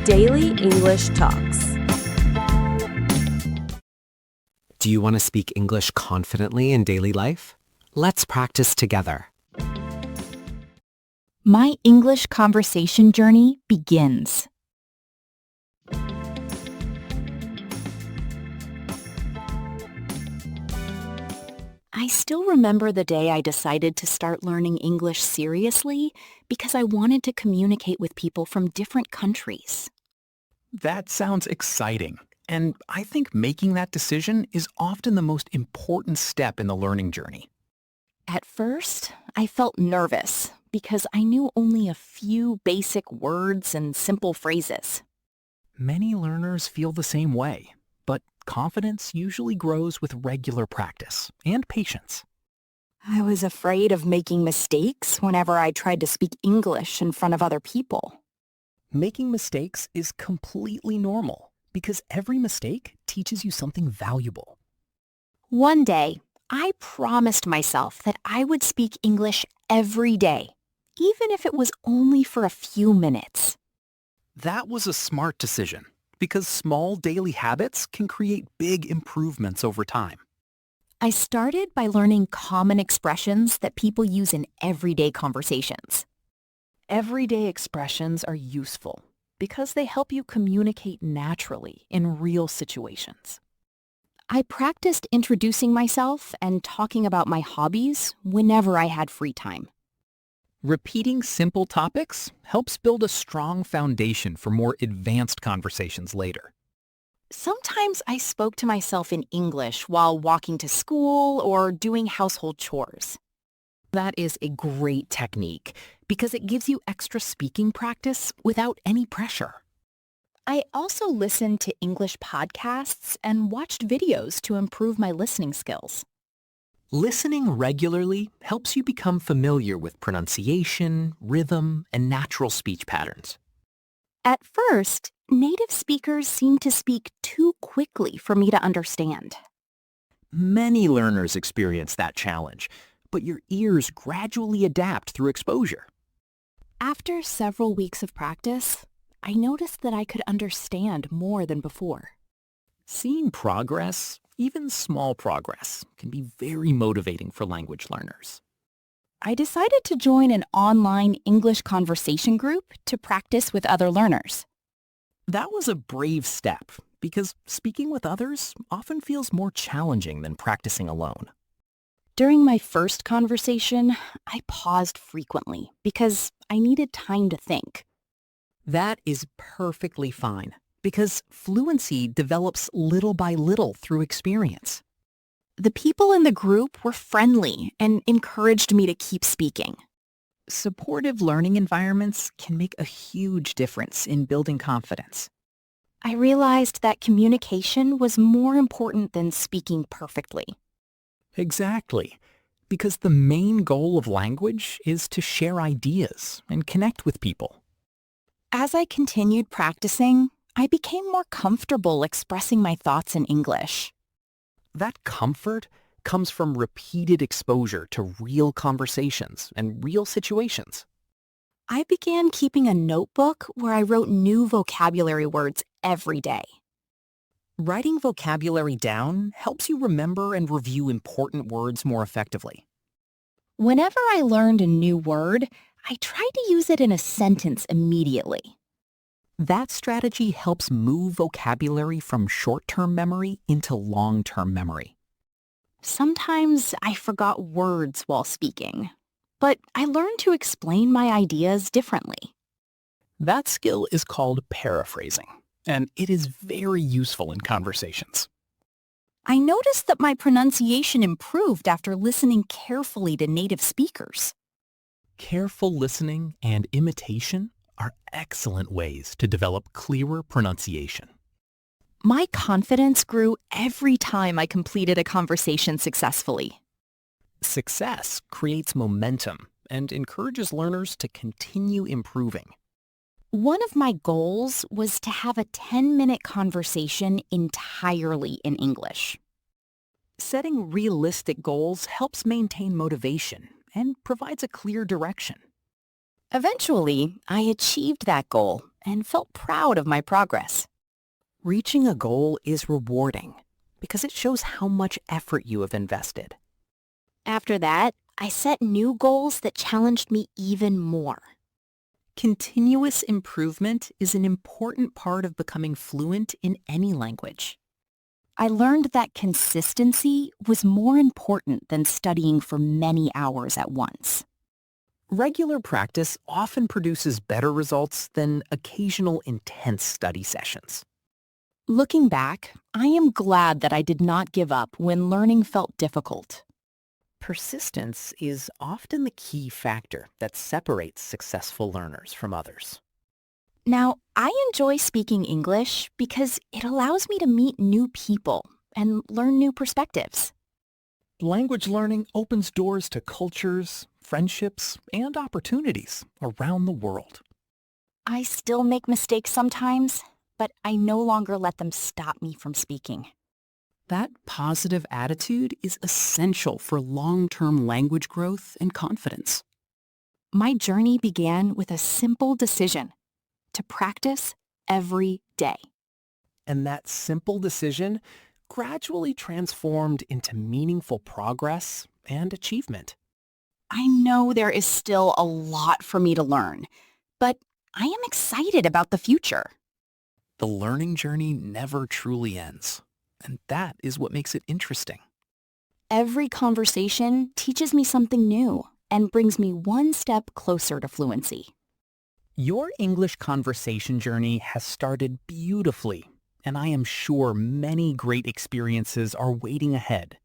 Daily English Talks. Do you want to speak English confidently in daily life? Let's practice together. My English conversation journey begins. I still remember the day I decided to start learning English seriously because I wanted to communicate with people from different countries. That sounds exciting. And I think making that decision is often the most important step in the learning journey. At first, I felt nervous because I knew only a few basic words and simple phrases. Many learners feel the same way, but confidence usually grows with regular practice and patience. I was afraid of making mistakes whenever I tried to speak English in front of other people. Making mistakes is completely normal because every mistake teaches you something valuable. One day, I promised myself that I would speak English every day, even if it was only for a few minutes. That was a smart decision because small daily habits can create big improvements over time. I started by learning common expressions that people use in everyday conversations. Everyday expressions are useful because they help you communicate naturally in real situations. I practiced introducing myself and talking about my hobbies whenever I had free time. Repeating simple topics helps build a strong foundation for more advanced conversations later. Sometimes I spoke to myself in English while walking to school or doing household chores. That is a great technique because it gives you extra speaking practice without any pressure. I also listened to English podcasts and watched videos to improve my listening skills. Listening regularly helps you become familiar with pronunciation, rhythm, and natural speech patterns. At first, native speakers seemed to speak too quickly for me to understand. Many learners experience that challenge, but your ears gradually adapt through exposure. After several weeks of practice, I noticed that I could understand more than before. Seeing progress, even small progress, can be very motivating for language learners. I decided to join an online English conversation group to practice with other learners. That was a brave step because speaking with others often feels more challenging than practicing alone. During my first conversation, I paused frequently because I needed time to think. That is perfectly fine because fluency develops little by little through experience. The people in the group were friendly and encouraged me to keep speaking. Supportive learning environments can make a huge difference in building confidence. I realized that communication was more important than speaking perfectly. Exactly, because the main goal of language is to share ideas and connect with people. As I continued practicing, I became more comfortable expressing my thoughts in English. That comfort comes from repeated exposure to real conversations and real situations. I began keeping a notebook where I wrote new vocabulary words every day. Writing vocabulary down helps you remember and review important words more effectively. Whenever I learned a new word, I tried to use it in a sentence immediately. That strategy helps move vocabulary from short-term memory into long-term memory. Sometimes I forgot words while speaking, but I learned to explain my ideas differently. That skill is called paraphrasing, and it is very useful in conversations. I noticed that my pronunciation improved after listening carefully to native speakers. Careful listening and imitation are excellent ways to develop clearer pronunciation. My confidence grew every time I completed a conversation successfully. Success creates momentum and encourages learners to continue improving. One of my goals was to have a 10-minute conversation entirely in English. Setting realistic goals helps maintain motivation and provides a clear direction. Eventually, I achieved that goal and felt proud of my progress. Reaching a goal is rewarding because it shows how much effort you have invested. After that, I set new goals that challenged me even more. Continuous improvement is an important part of becoming fluent in any language. I learned that consistency was more important than studying for many hours at once. Regular practice often produces better results than occasional intense study sessions. Looking back, I am glad that I did not give up when learning felt difficult. Persistence is often the key factor that separates successful learners from others. Now, I enjoy speaking English because it allows me to meet new people and learn new perspectives. Language learning opens doors to cultures, friendships, and opportunities around the world. I still make mistakes sometimes, but I no longer let them stop me from speaking. That positive attitude is essential for long-term language growth and confidence. My journey began with a simple decision: to practice every day. And that simple decision gradually transformed into meaningful progress and achievement. I know there is still a lot for me to learn, but I am excited about the future. The learning journey never truly ends, and that is what makes it interesting. Every conversation teaches me something new and brings me one step closer to fluency. Your English conversation journey has started beautifully, and I am sure many great experiences are waiting ahead.